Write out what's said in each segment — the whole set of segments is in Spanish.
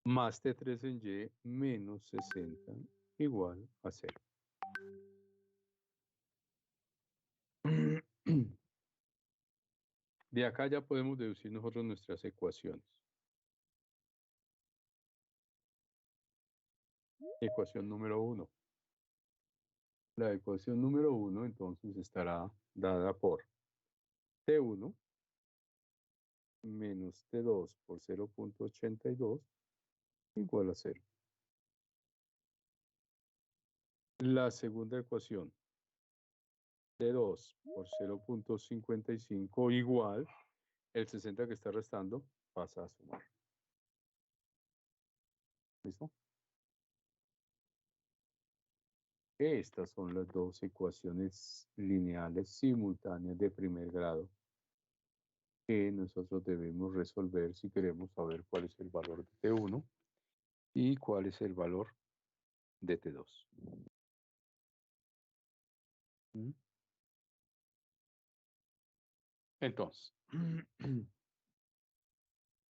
más T3 en Y menos 60 igual a 0. De acá ya podemos deducir nosotros nuestras ecuaciones. Ecuación número 1. La ecuación número 1 entonces estará dada por T1 menos T2 por 0.82 igual a 0. La segunda ecuación, T2 por 0.55 igual, el 60 que está restando pasa a sumar. ¿Listo? Estas son las dos ecuaciones lineales simultáneas de primer grado que nosotros debemos resolver si queremos saber cuál es el valor de T1 y cuál es el valor de T2. Entonces,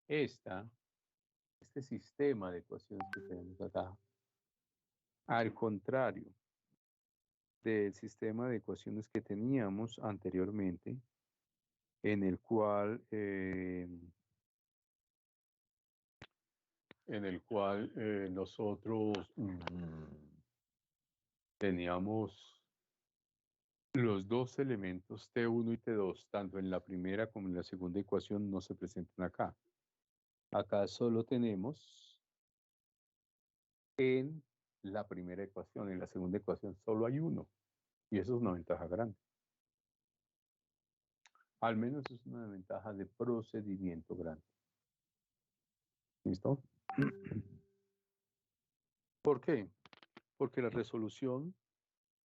este sistema de ecuaciones que tenemos acá, al contrario del sistema de ecuaciones que teníamos anteriormente, en el cual nosotros teníamos los dos elementos T1 y T2, tanto en la primera como en la segunda ecuación, no se presentan acá. Acá solo tenemos en la primera ecuación, en la segunda ecuación solo hay uno, y eso es una ventaja grande. Al menos es una ventaja de procedimiento grande. ¿Listo? ¿Por qué? Porque la resolución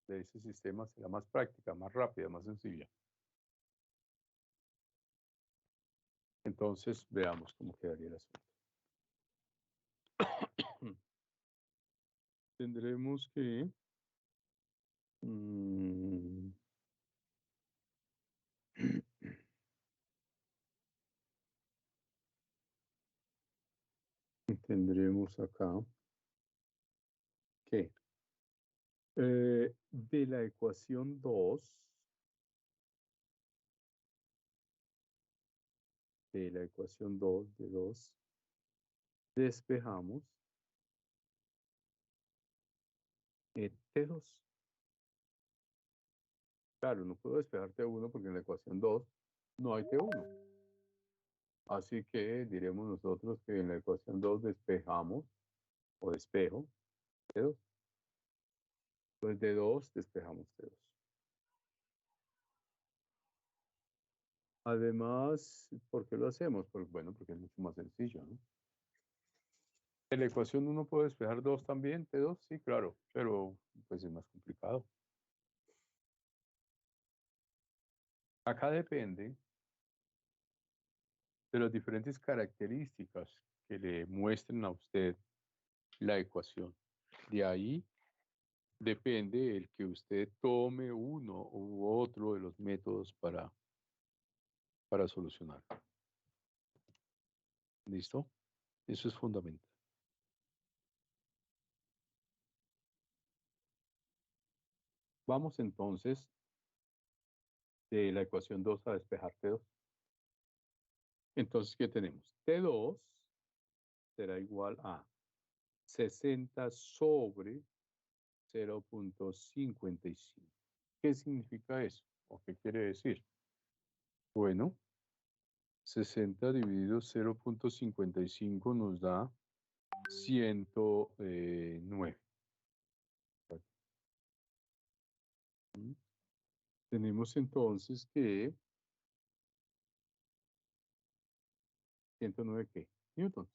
de ese sistema será más práctica, más rápida, más sencilla. Entonces, veamos cómo quedaría el asunto. Tendremos que tendremos acá que de la ecuación 2, de la ecuación 2 de 2, despejamos T2. Claro, no puedo despejar T1 porque en la ecuación 2 no hay T1. Así que diremos nosotros que en la ecuación 2 despejamos, o despejo, T2. Pues de 2 despejamos T2. Además, ¿por qué lo hacemos? Bueno, porque es mucho más sencillo, ¿no? En la ecuación 1 puedo despejar 2 también, T2, sí, claro, pero pues es más complicado. Acá depende de las diferentes características que le muestren a usted la ecuación. De ahí depende el que usted tome uno u otro de los métodos para solucionar. ¿Listo? Eso es fundamental. Vamos entonces de la ecuación 2 a despejar T2. Entonces, ¿qué tenemos? T2 será igual a 60 sobre 0.55. ¿Qué significa eso? ¿O qué quiere decir? Bueno, 60 dividido 0.55 nos da 109. Tenemos entonces que 109 ¿qué? Newtons.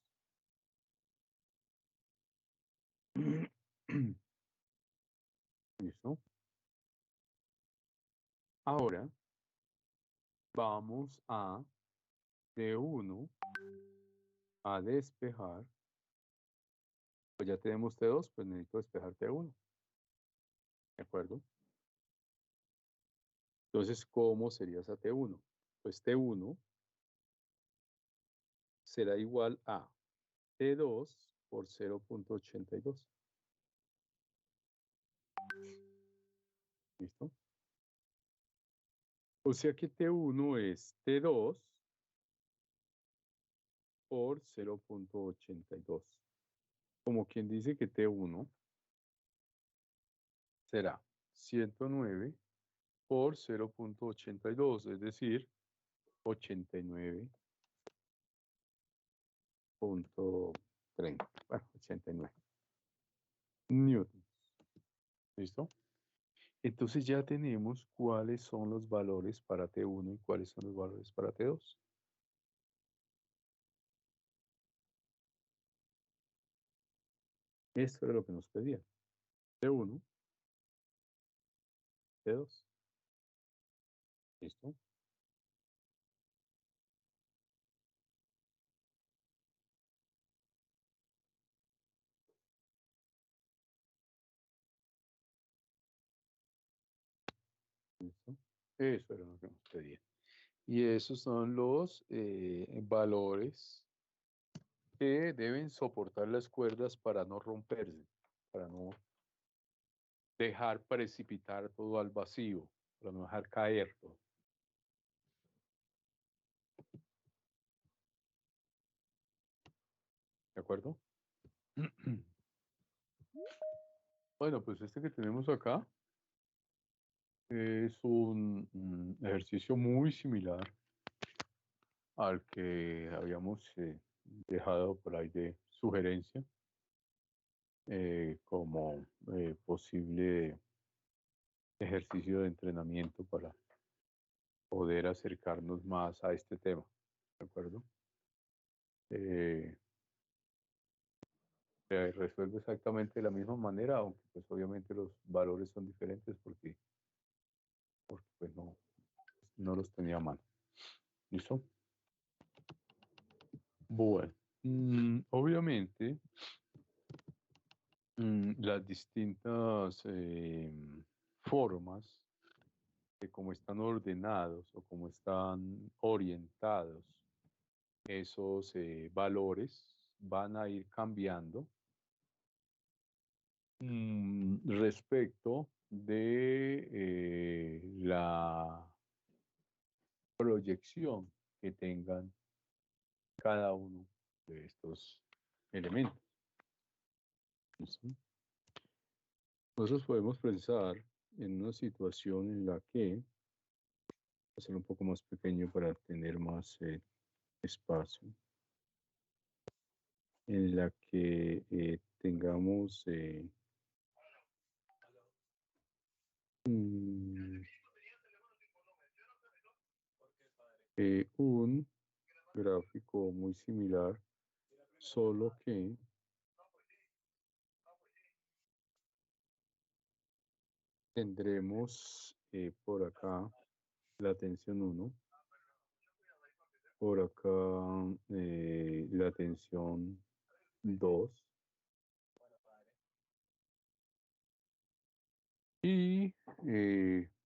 ¿Listo? Ahora vamos a de 1 a despejar. Pues ya tenemos T2, pues necesito despejar T1. ¿De acuerdo? Entonces, ¿cómo sería esa T1? Pues T1 será igual a T2 por 0.82. ¿Listo? O sea que T1 es T2 por 0.82. Como quien dice que T1 será 109 por 0.82, es decir, 89.30. Bueno, 89 newtons. ¿Listo? Entonces ya tenemos cuáles son los valores para T1 y cuáles son los valores para T2. Esto era lo que nos pedía. T1, T2. ¿Listo? ¿Listo? Eso era lo que nos pedía. Y esos son los valores que deben soportar las cuerdas para no romperse, para no dejar precipitar todo al vacío, para no dejar caer todo. ¿De acuerdo? Bueno, pues este que tenemos acá es un ejercicio muy similar al que habíamos dejado por ahí de sugerencia como posible ejercicio de entrenamiento para poder acercarnos más a este tema. ¿De acuerdo? Se resuelve exactamente de la misma manera, aunque pues obviamente los valores son diferentes porque pues no los tenía a mano. ¿Listo? Bueno, obviamente las distintas formas de cómo están ordenados o cómo están orientados esos valores van a ir cambiando respecto de la proyección que tengan cada uno de estos elementos. ¿Listo? Nosotros podemos pensar en una situación en la que, hacer un poco más pequeño para tener más espacio, en la que tengamos un gráfico muy similar, solo que tendremos por acá la tensión 1, por acá la tensión 2 y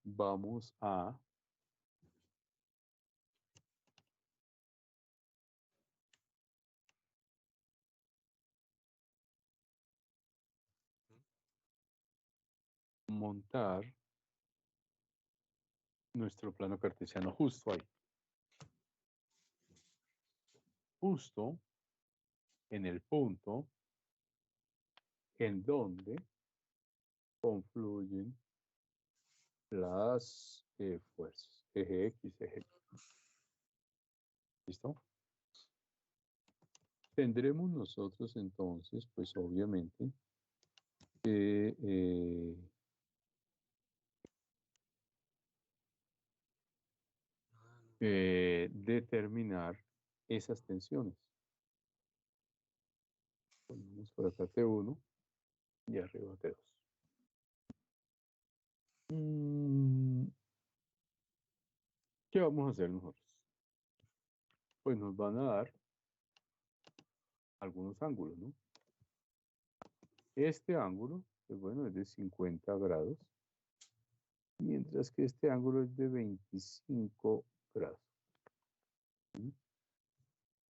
vamos a montar nuestro plano cartesiano justo ahí, justo en el punto en donde confluyen las fuerzas, eje X, eje Y. ¿Listo? Tendremos nosotros entonces, pues obviamente, que determinar esas tensiones. Ponemos por acá T1 y arriba T2. ¿Qué vamos a hacer nosotros? Pues nos van a dar algunos ángulos, ¿no? Este ángulo, pues bueno, es de 50 grados, mientras que este ángulo es de 25 grados. ¿Sí?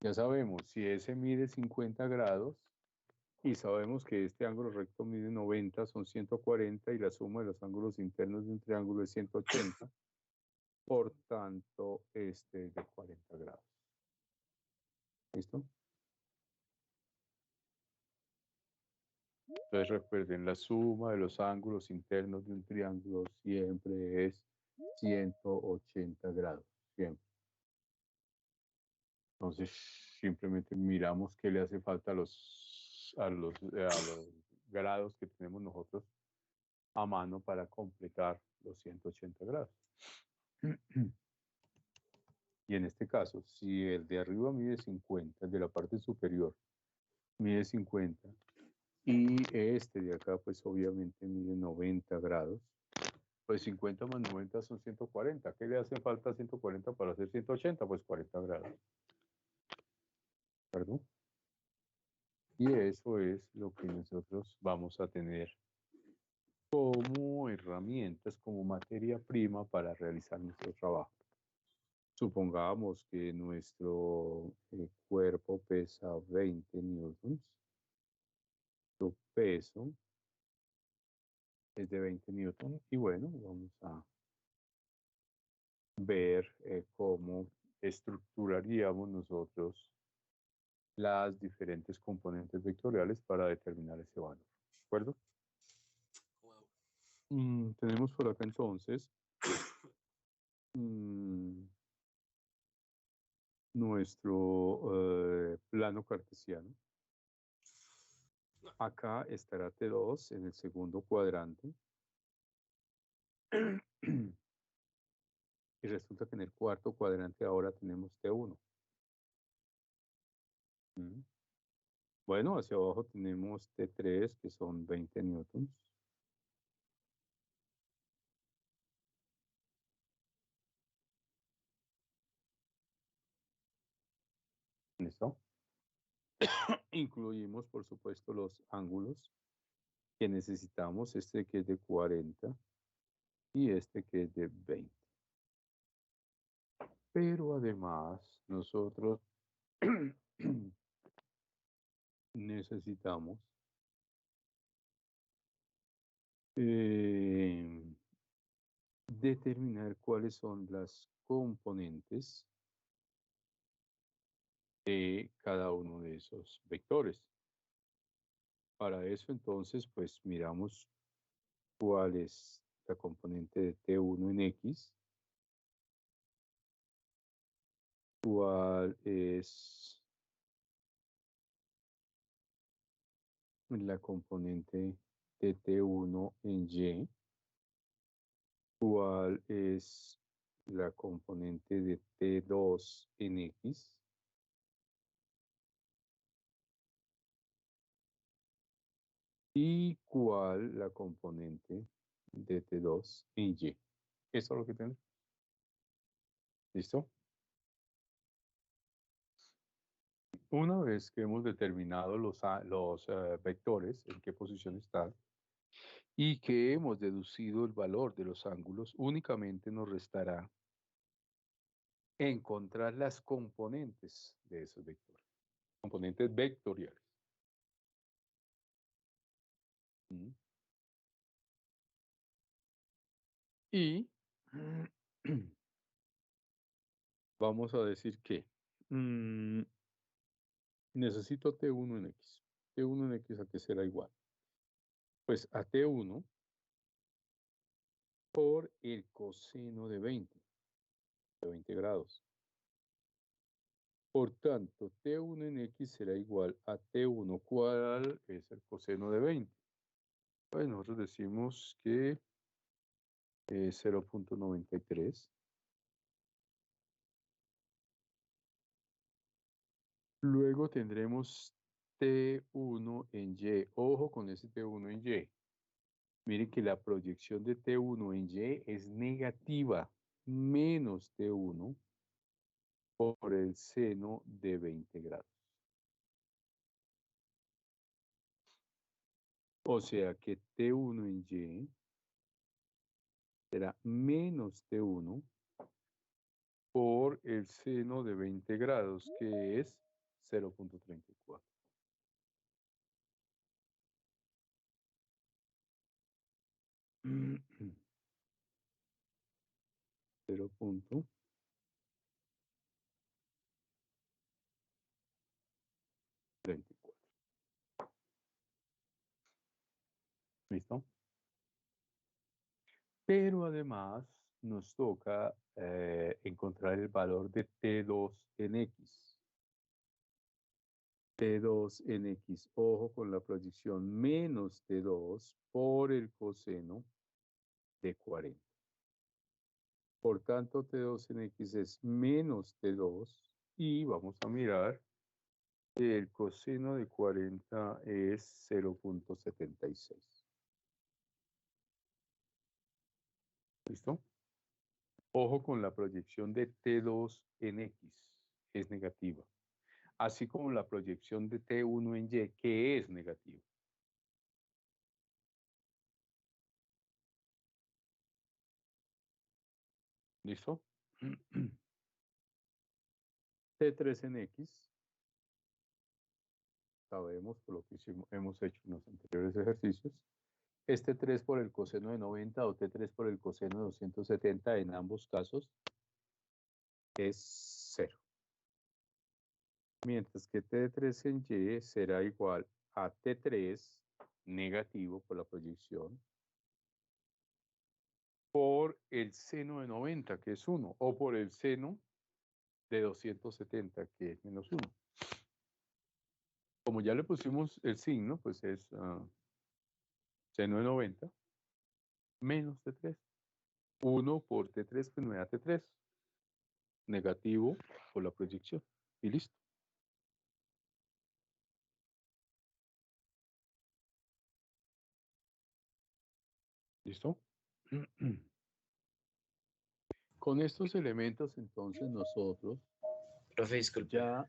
Ya sabemos, si ese mide 50 grados, Y sabemos que este ángulo recto mide 90, son 140, y la suma de los ángulos internos de un triángulo es 180. Por tanto, este es de 40 grados. ¿Listo? Entonces recuerden, la suma de los ángulos internos de un triángulo siempre es 180 grados. Siempre. Entonces, simplemente miramos qué le hace falta a los grados que tenemos nosotros a mano para completar los 180 grados. Y en este caso, si el de arriba mide 50, el de la parte superior mide 50, y este de acá, pues obviamente mide 90 grados, pues 50 más 90 son 140. ¿Qué le hace falta a 140 para hacer 180? Pues 40 grados. ¿Perdón? Y eso es lo que nosotros vamos a tener como herramientas, como materia prima para realizar nuestro trabajo. Supongamos que nuestro cuerpo pesa 20 newtons. Su peso es de 20 newtons. Y bueno, vamos a ver cómo estructuraríamos nosotros las diferentes componentes vectoriales para determinar ese valor. ¿De acuerdo? Wow. Tenemos por acá entonces nuestro plano cartesiano. Acá estará T2 en el segundo cuadrante. Y resulta que en el cuarto cuadrante ahora tenemos T1. Bueno, hacia abajo tenemos T3, que son 20 newtons. ¿Listo? Incluimos, por supuesto, los ángulos que necesitamos, este que es de 40 y este que es de 20. Pero además, nosotros necesitamos determinar cuáles son las componentes de cada uno de esos vectores. Para eso, entonces, pues miramos cuál es la componente de T1 en X, cuál es la componente de T1 en Y, cuál es la componente de T2 en X, y cuál la componente de T2 en Y. Eso es lo que tenemos. ¿Listo? Una vez que hemos determinado los vectores, en qué posición están, y que hemos deducido el valor de los ángulos, únicamente nos restará encontrar las componentes de esos vectores, componentes vectoriales. Y vamos a decir que necesito T1 en X. T1 en X, ¿a qué será igual? Pues a T1 por el coseno de 20 grados. Por tanto, T1 en X será igual a T1. ¿Cuál es el coseno de 20? Pues nosotros decimos que es 0.93. Luego tendremos T1 en Y. Ojo con ese T1 en Y. Miren que la proyección de T1 en Y es negativa, menos T1 por el seno de 20 grados. O sea que T1 en Y será menos T1 por el seno de 20 grados, que es 0.34. 0.34. ¿Listo? Pero además nos toca encontrar el valor de T2 en X. T2 en X, ojo con la proyección menos T2 por el coseno de 40. Por tanto, T2 en X es menos T2 y vamos a mirar que el coseno de 40 es 0.76. ¿Listo? Ojo con la proyección de T2 en X, es negativa. Así como la proyección de T1 en Y, que es negativa. ¿Listo? T3 en X, sabemos por lo que hemos hecho en los anteriores ejercicios, es T3 por el coseno de 90 o T3 por el coseno de 270 en ambos casos es 0. Mientras que T3 en Y será igual a T3 negativo por la proyección por el seno de 90, que es 1, o por el seno de 270, que es menos 1. Como ya le pusimos el signo, pues es seno de 90 menos T3. 1 por T3, pues me da T3. Negativo por la proyección. Y listo. ¿Listo? Con estos elementos, entonces, nosotros Profe, disculpe. ya...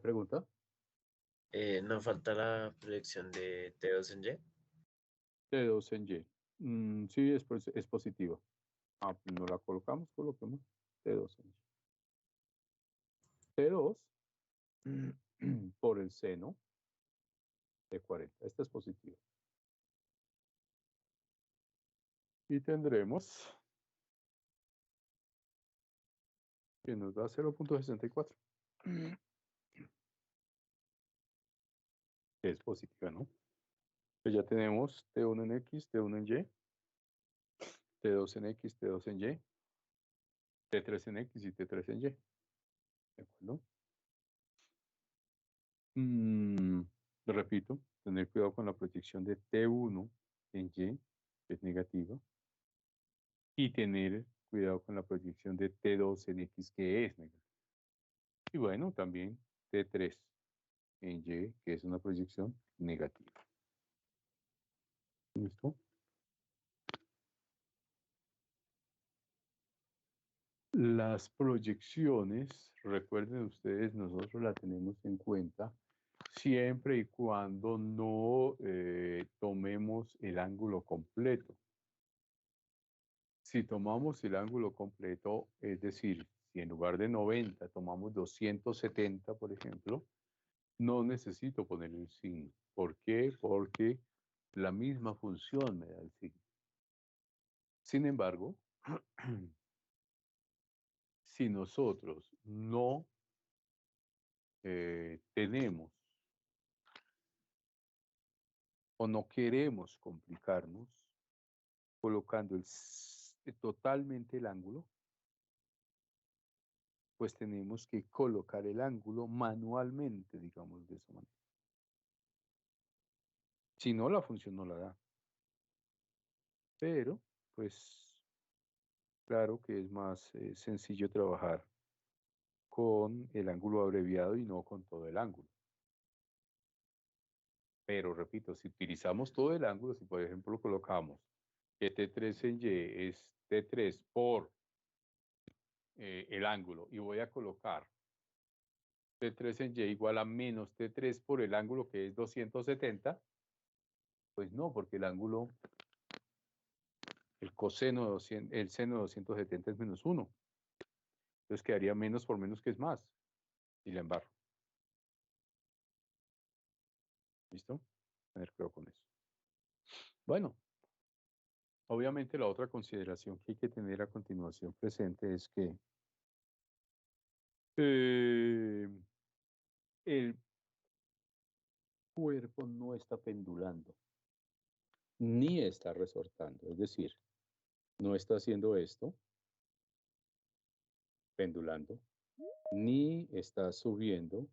pregunta. ¿No falta la proyección de T2 en Y? T2 en Y. Sí, es positiva. No la colocamos, coloquemos T2 en Y. T2 por el seno de 40. Esta es positiva. Y tendremos que nos da 0.64. Es positiva, ¿no? Pues ya tenemos T1 en X, T1 en Y, T2 en X, T2 en Y, T3 en X y T3 en Y. ¿De acuerdo? Repito, tener cuidado con la proyección de T1 en Y, que es negativa, y tener cuidado con la proyección de T2 en X, que es negativa. Y bueno, también T3 en Y, que es una proyección negativa. ¿Listo? Las proyecciones, recuerden ustedes, nosotros la tenemos en cuenta siempre y cuando no tomemos el ángulo completo. Si tomamos el ángulo completo, es decir, si en lugar de 90 tomamos 270, por ejemplo, no necesito poner el signo. ¿Por qué? Porque la misma función me da el signo. Sin embargo, si nosotros no tenemos o no queremos complicarnos colocando totalmente el ángulo, pues tenemos que colocar el ángulo manualmente, digamos de esa manera. Si no, la función no la da. Pero, pues, claro que es más sencillo trabajar con el ángulo abreviado y no con todo el ángulo. Pero, repito, si utilizamos todo el ángulo, si por ejemplo colocamos que T3 en Y es T3 por el ángulo y voy a colocar T3 en Y igual a menos T3 por el ángulo que es 270, pues no, porque el ángulo, el coseno de 200, el seno de 270 es menos 1. Entonces quedaría menos por menos que es más. Y la embarro. ¿Listo? Tener cuidado con eso. Bueno, Obviamente la otra consideración que hay que tener a continuación presente es que el cuerpo no está pendulando, ni está resortando, es decir, no está haciendo esto, pendulando, ni está subiendo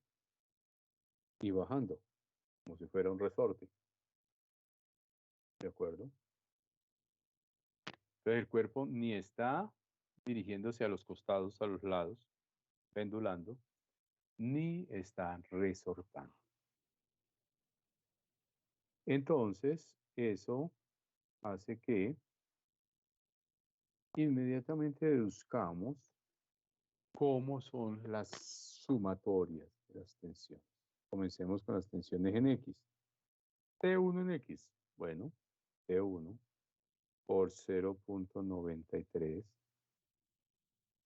y bajando, como si fuera un resorte, ¿de acuerdo? Entonces el cuerpo ni está dirigiéndose a los costados, a los lados, pendulando, ni está resortando. Entonces, eso hace que inmediatamente deduzcamos cómo son las sumatorias de las tensiones. Comencemos con las tensiones en X. T1 en X. Bueno, T1 por 0.93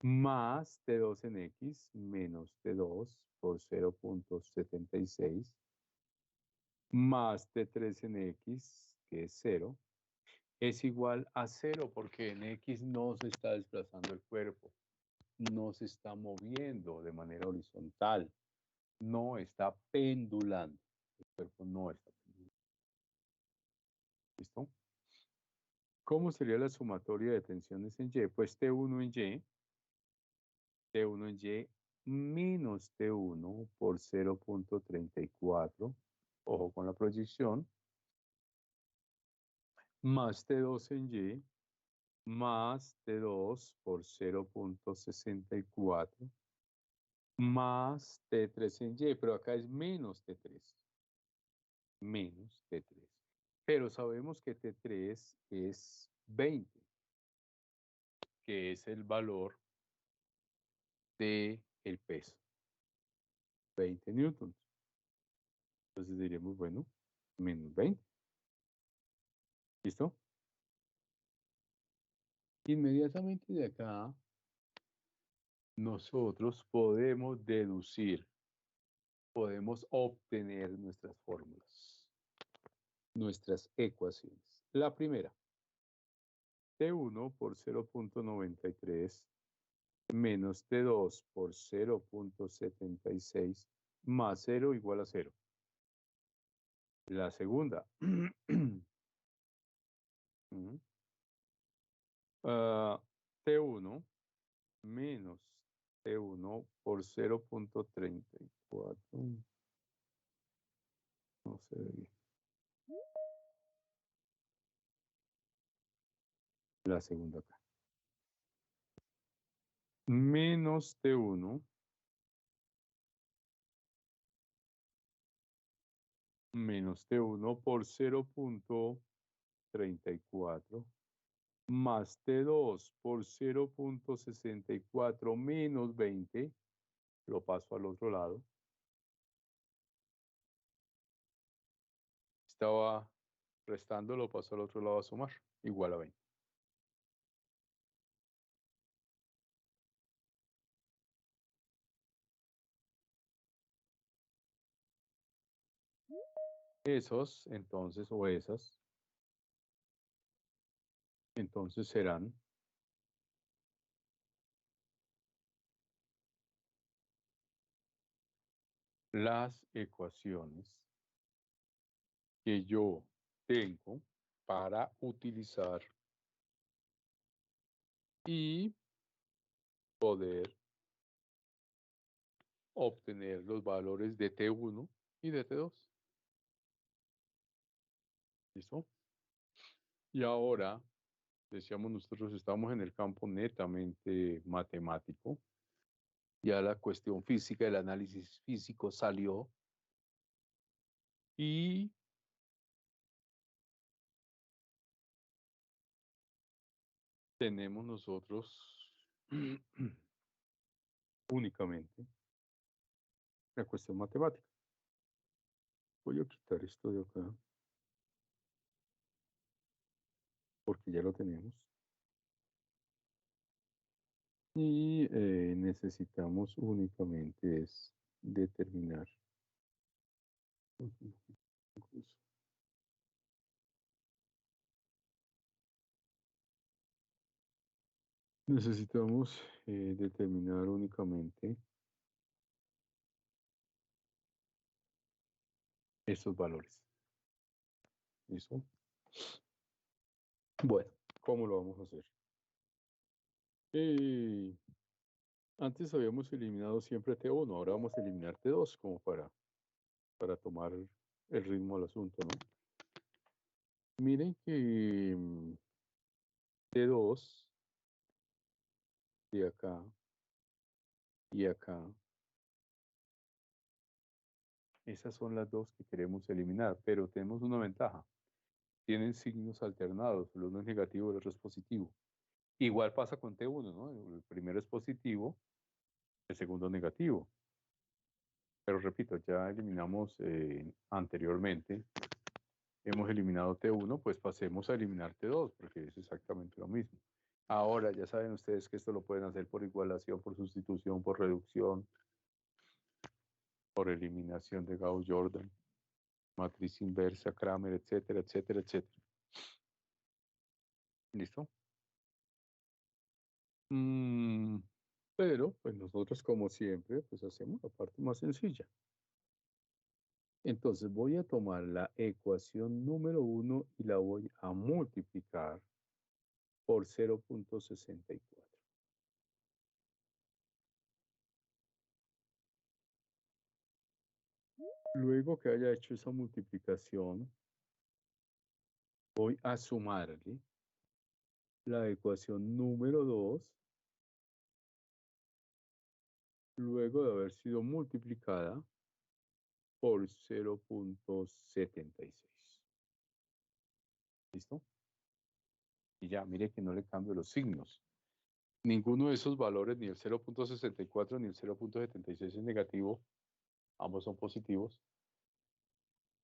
más T2 en X menos T2 por 0.76 más T3 en X, que es 0, es igual a 0 porque en X no se está desplazando el cuerpo, no se está moviendo de manera horizontal, no está pendulando. El cuerpo no está pendulando. ¿Listo? ¿Cómo sería la sumatoria de tensiones en Y? Pues T1 en Y, T1 en Y menos T1 por 0.34, ojo con la proyección, más T2 en Y, más T2 por 0.64, más T3 en Y, pero acá es menos T3, menos T3. Pero sabemos que T3 es 20, que es el valor del peso, 20 newtons. Entonces diríamos, bueno, menos 20. ¿Listo? Inmediatamente de acá, nosotros podemos deducir, podemos obtener nuestras fórmulas, nuestras ecuaciones. La primera, T1 por 0.93 menos T2 por 0.76 más 0 igual a 0. La segunda, T1 menos T1 por 0.34. No se ve bien. La segunda acá. Menos T1 menos T1 por 0.34 más T2 por 0.64 menos 20, lo paso al otro lado. Estaba restando, lo paso al otro lado a sumar, igual a 20. Esos, entonces, o esas, entonces serán las ecuaciones que yo tengo para utilizar y poder obtener los valores de T1 y de T2. ¿Listo? Y ahora, decíamos nosotros, estamos en el campo netamente matemático. Ya la cuestión física, el análisis físico salió y tenemos nosotros únicamente la cuestión matemática. Voy a quitar esto de acá porque ya lo tenemos. Y necesitamos únicamente es determinar. Necesitamos determinar únicamente estos valores. ¿Listo? Bueno, ¿cómo lo vamos a hacer? Eh, Antes habíamos eliminado siempre T1, ahora vamos a eliminar T2 como para tomar el ritmo al asunto, ¿no? Miren que T2 de acá y acá, esas son las dos que queremos eliminar, pero tenemos una ventaja. Tienen signos alternados, el uno es negativo, el otro es positivo. Igual pasa con T1, ¿no? El primero es positivo, el segundo negativo. Pero repito, ya eliminamos anteriormente, hemos eliminado T1, pues pasemos a eliminar T2, porque es exactamente lo mismo. Ahora ya saben ustedes que esto lo pueden hacer por igualación, por sustitución, por reducción, por eliminación de Gauss-Jordan, matriz inversa, Kramer, etcétera, etcétera, etcétera. ¿Listo? Pero, pues nosotros como siempre, pues hacemos la parte más sencilla. Entonces voy a tomar la ecuación número 1 y la voy a multiplicar por 0.64. Luego que haya hecho esa multiplicación, voy a sumarle la ecuación número 2, luego de haber sido multiplicada por 0.76. ¿Listo? Y ya, mire que no le cambio los signos. Ninguno de esos valores, ni el 0.64 ni el 0.76 es negativo, ambos son positivos,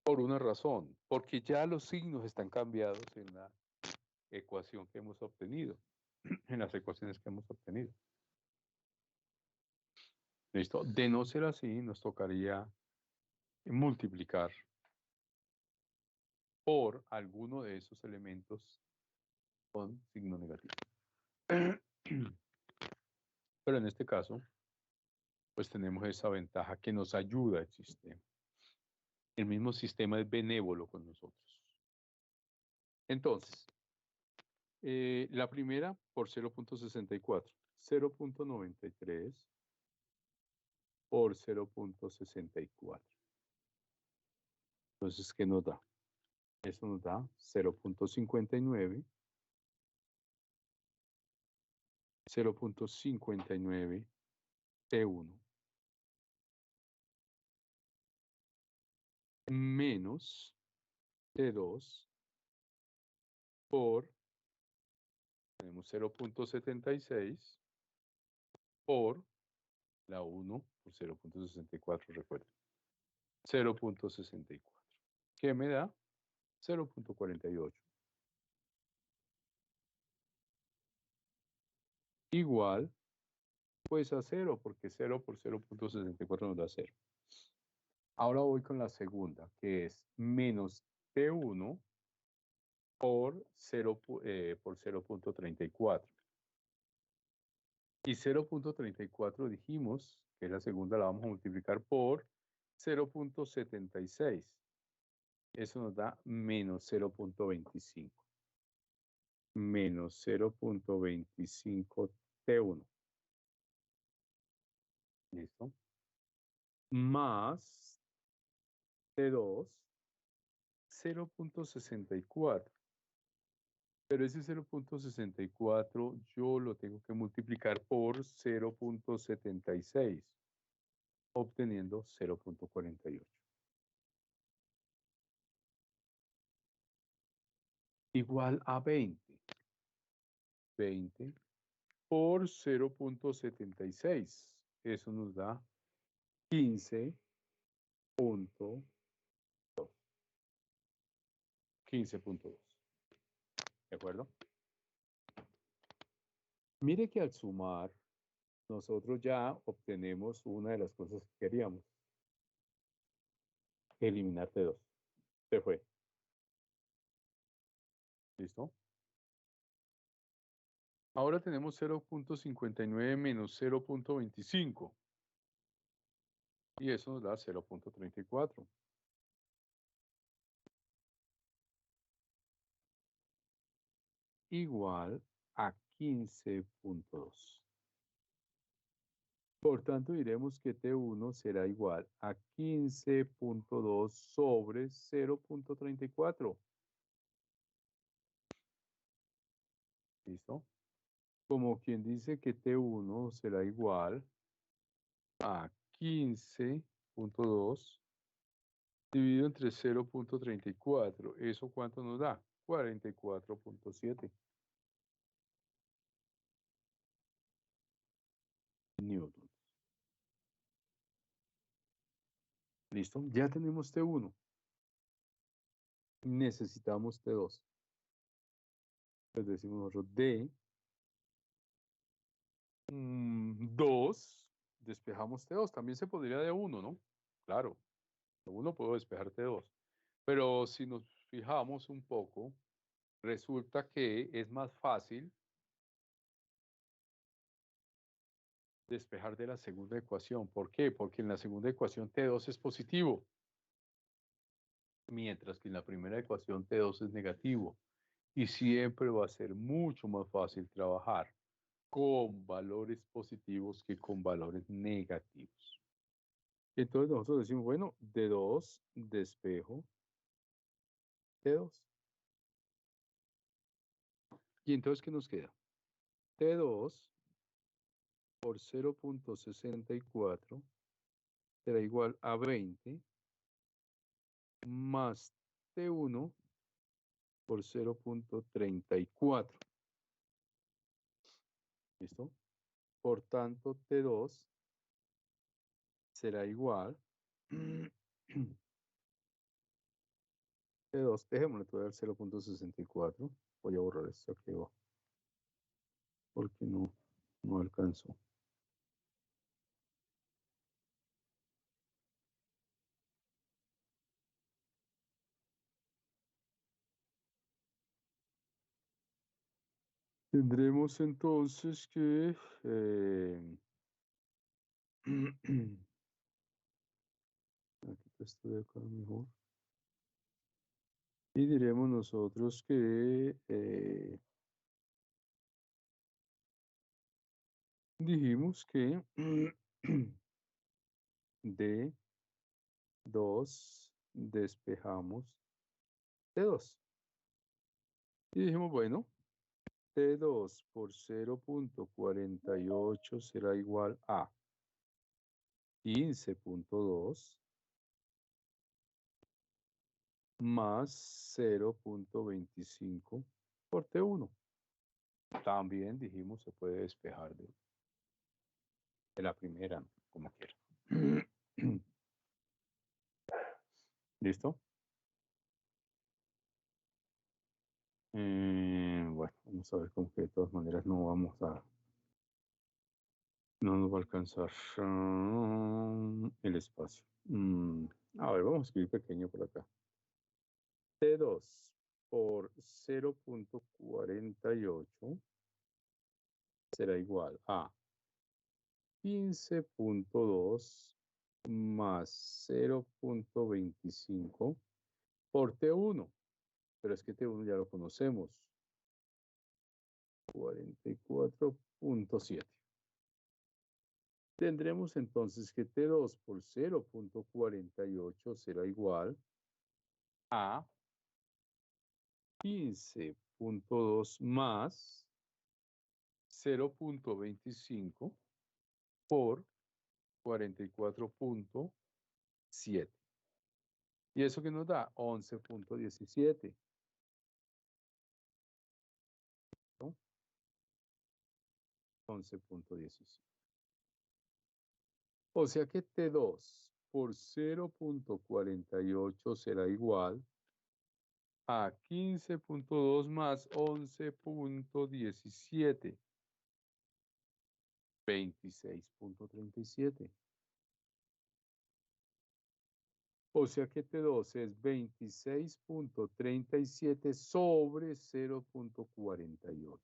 por una razón, porque ya los signos están cambiados en la ecuación que hemos obtenido, en las ecuaciones que hemos obtenido. ¿Listo? De no ser así, nos tocaría multiplicar por alguno de esos elementos con signo negativo. Pero en este caso, pues tenemos esa ventaja que nos ayuda el sistema. El mismo sistema es benévolo con nosotros. Entonces, la primera por 0.64, 0.93 por 0.64. Entonces, ¿qué nos da? Eso nos da 0.59, 0.59 T1 menos T2 por, tenemos 0.76 por la 1 por 0.64, recuerden. 0.64. ¿Qué me da? 0.48. Igual, pues a 0, porque 0 por 0.64 nos da 0. Ahora voy con la segunda, que es menos T1 por 0.34. Y 0.34 dijimos que la segunda la vamos a multiplicar por 0.76. Eso nos da menos 0.25. Menos 0.25 T1. ¿Listo? Más T2, 0.64. Pero ese 0.64 yo lo tengo que multiplicar por 0.76, obteniendo 0.48. Igual a 20. 20 por 0.76. Eso nos da 15.2. 15.2. ¿De acuerdo? Mire que al sumar, nosotros ya obtenemos una de las cosas que queríamos. Eliminar T2. Se fue. ¿Listo? Ahora tenemos 0.59 menos 0.25. Y eso nos da 0.34. Igual a 15.2. Por tanto, diremos que T1 será igual a 15.2 sobre 0.34. ¿Listo? Como quien dice que T1 será igual a 15.2 dividido entre 0.34. ¿Eso cuánto nos da? 44.7 newton. ¿Listo? Ya tenemos T1. Necesitamos T2. Pues decimos nosotros D 2, despejamos T2. También se podría D1, ¿no? Claro, D1 puedo despejar T2. Pero si nos fijamos un poco, resulta que es más fácil despejar de la segunda ecuación. ¿Por qué? Porque en la segunda ecuación T2 es positivo, mientras que en la primera ecuación T2 es negativo. Y siempre va a ser mucho más fácil trabajar con valores positivos que con valores negativos. Entonces nosotros decimos, bueno, D2 despejo T2. Y entonces, ¿qué nos queda? T2 por 0.64 será igual a 20 más T1 por 0.34. ¿Listo? Por tanto, T2 será igual. T2, dejémosle todavía el 0.64. Voy a borrar esto aquí abajo porque no alcanzó. Tendremos entonces que aquí esto de acá mejor. Y diremos nosotros que dijimos que de 2 despejamos T2. Y dijimos, bueno, T2 por 0.48 será igual a 15.2 más 0.25 por T1. También dijimos se puede despejar de la primera, como quiera. ¿Listo? Bueno, vamos a ver cómo que de todas maneras no nos va a alcanzar el espacio. A ver, vamos a escribir pequeño por acá. T2 por 0.48 será igual a 15.2 más 0.25 por T1. Pero es que T1 ya lo conocemos. 44.7. Tendremos entonces que T2 por 0.48 será igual a 15.2 más 0.25 por 44.7. ¿Y eso que nos da? 11.17. ¿No? 11.17. O sea que T2 por 0.48 será igual a 15.2 más 11.17. 26.37. O sea que T2 es 26.37 sobre 0.48.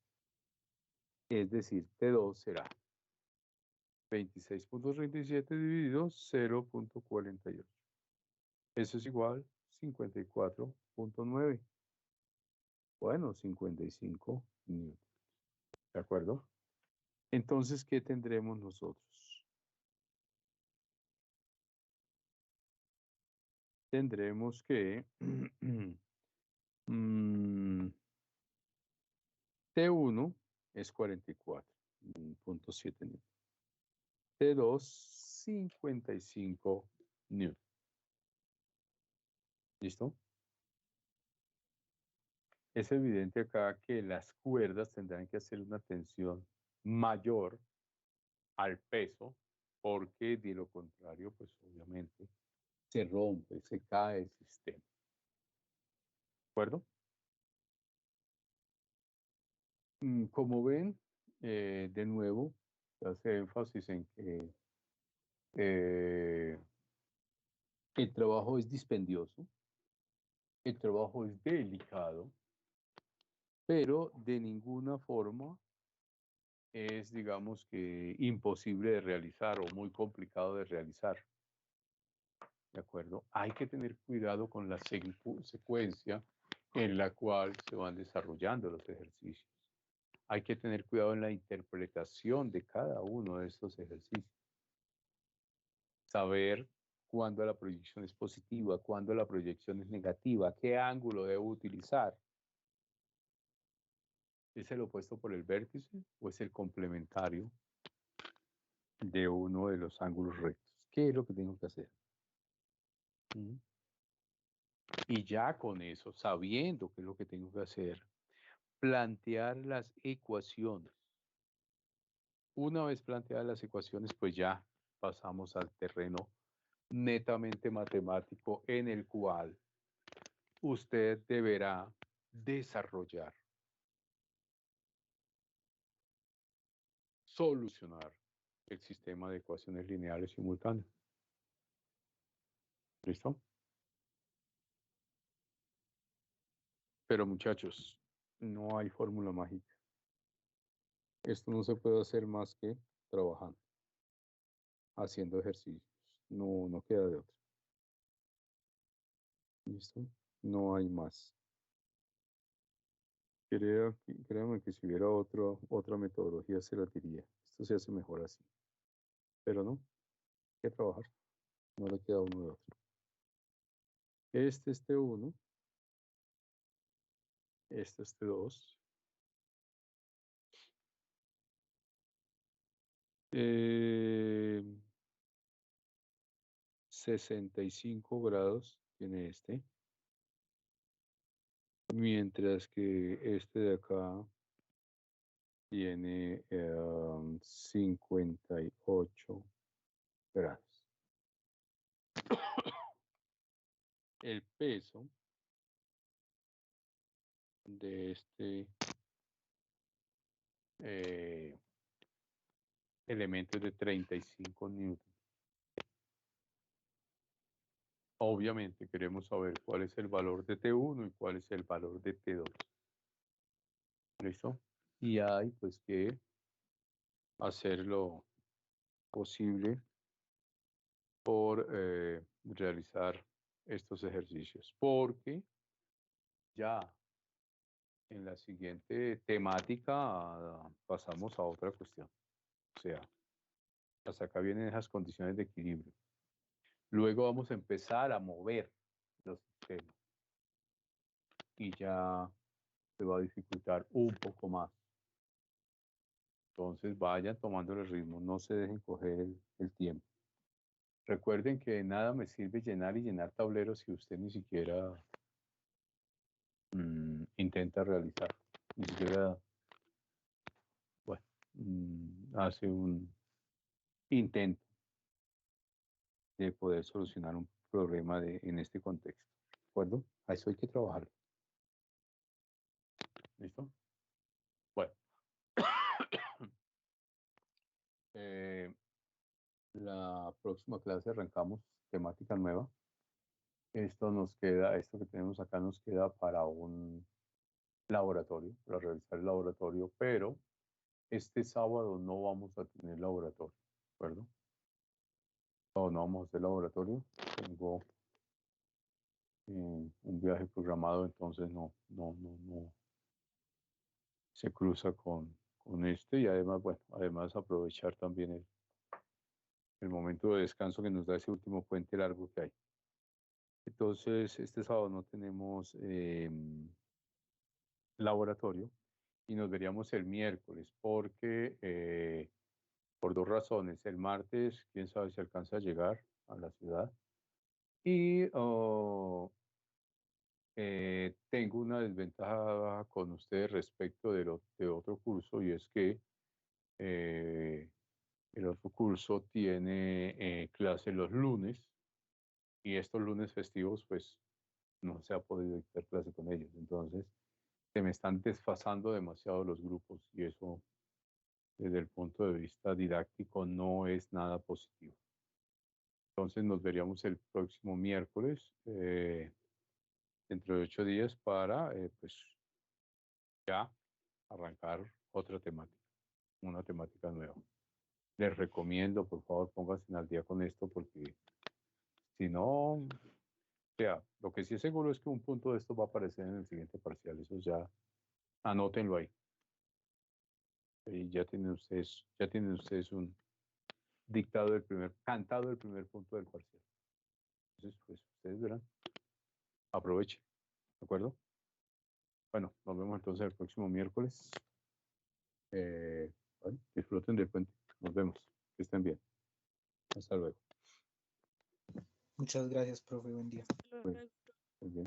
Es decir, T2 será 26.37 dividido 0.48. Eso es igual a 54.9. Bueno, 55 newtons. ¿De acuerdo? Entonces, ¿qué tendremos nosotros? Tendremos que T1 es 44.7 newtons. T2, 55 newtons. ¿Listo? Es evidente acá que las cuerdas tendrán que hacer una tensión mayor al peso, porque de lo contrario, pues obviamente se rompe, se cae el sistema. ¿De acuerdo? Como ven, de nuevo, se hace énfasis en que eh, el trabajo es dispendioso, el trabajo es delicado, pero de ninguna forma es, digamos que, imposible de realizar o muy complicado de realizar. ¿De acuerdo? Hay que tener cuidado con la secuencia en la cual se van desarrollando los ejercicios. Hay que tener cuidado en la interpretación de cada uno de estos ejercicios. Saber cuándo la proyección es positiva, cuándo la proyección es negativa, qué ángulo debo utilizar. ¿Es el opuesto por el vértice o es el complementario de uno de los ángulos rectos? ¿Qué es lo que tengo que hacer? Y ya con eso, sabiendo qué es lo que tengo que hacer, plantear las ecuaciones. Una vez planteadas las ecuaciones, pues ya pasamos al terreno netamente matemático en el cual usted deberá desarrollar, solucionar el sistema de ecuaciones lineales simultáneas. ¿Listo? Pero muchachos, no hay fórmula mágica. Esto no se puede hacer más que trabajando, haciendo ejercicios. No, no queda de otra. ¿Listo? No hay más. Créame que si hubiera otra metodología se la diría. Esto se hace mejor así. Pero no, hay que trabajar. No le queda uno de otro. Este es T1, este es T2. 65 grados tiene este. Mientras que este de acá tiene 58 grados. El peso de este elemento es de 35 newtons. Obviamente queremos saber cuál es el valor de T1 y cuál es el valor de T2. ¿Listo? Y hay pues que hacer lo posible por realizar estos ejercicios, porque ya en la siguiente temática pasamos a otra cuestión. O sea, hasta acá vienen esas condiciones de equilibrio. Luego vamos a empezar a mover los sistemas y ya se va a dificultar un poco más. Entonces vayan tomando el ritmo, no se dejen coger el tiempo. Recuerden que de nada me sirve llenar y llenar tableros si usted ni siquiera intenta realizar, ni siquiera, bueno, hace un intento de poder solucionar un problema en este contexto. ¿De acuerdo? A eso hay que trabajar. ¿Listo? Bueno. La próxima clase arrancamos temática nueva. Esto que tenemos acá nos queda para un laboratorio, para realizar el laboratorio, pero este sábado no vamos a tener laboratorio, ¿de acuerdo? No vamos a hacer laboratorio. Tengo un viaje programado, entonces no se cruza con este y además, bueno, además aprovechar también el momento de descanso que nos da ese último puente largo que hay. Entonces, este sábado no tenemos laboratorio y nos veríamos el miércoles porque por dos razones. El martes, quién sabe si alcanza a llegar a la ciudad. Y tengo una desventaja con ustedes respecto de otro curso y es que el otro curso tiene clase los lunes y estos lunes festivos pues no se ha podido dictar clase con ellos. Entonces se me están desfasando demasiado los grupos y eso desde el punto de vista didáctico no es nada positivo. Entonces nos veríamos el próximo miércoles, dentro de 8 días, para pues ya arrancar otra temática, una temática nueva. Les recomiendo, por favor, pónganse al día con esto porque si no, o sea, lo que sí es seguro es que un punto de esto va a aparecer en el siguiente parcial. Eso ya anótenlo ahí. Y ya tienen ustedes un cantado del primer punto del parcial. Entonces, pues ustedes verán, aprovechen, ¿de acuerdo? Bueno, nos vemos entonces el próximo miércoles. Bueno, disfruten del puente. Nos vemos. Que estén bien. Hasta luego. Muchas gracias, profe. Buen día. Pues, muy bien.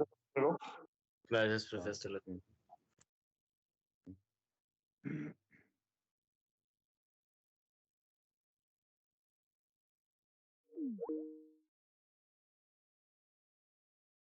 Gracias, profe. Hasta luego. Sí.